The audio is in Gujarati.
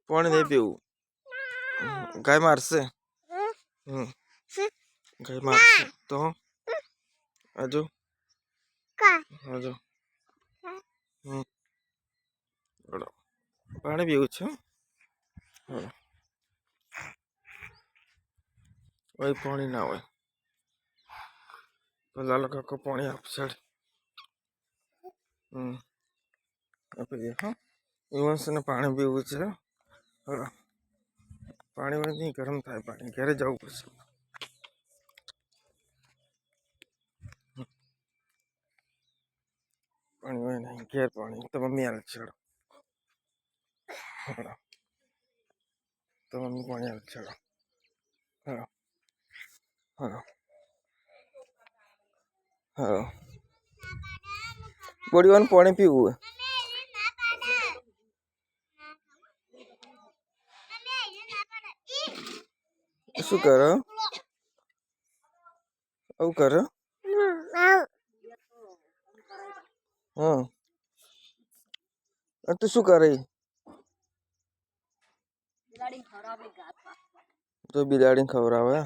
પાણી નહીં પીવું. ગાય મારશે. ગાય મારશે તો હજુ હજુ પાણી પીવું છે. હોય પાણી ના હોય તો લાલો કાકો પાણી આપશે. આપી દે. હા ઈવન્સને પાણી પીવું છે. પાણી વાળી નહીં, ગરમ થાય પાણી. ઘરે જવું પડશે. પાણી હોય નહીં, ઘેર પાણી તો મમ્મી હાલ છે. તો મમ્મી પાણી હાલ છે. હા બોડીવાનું પાણી પીવું. શું કરો? આવું કરો? હા તું શું કરે? તો બિલાડીને ખવડાવે.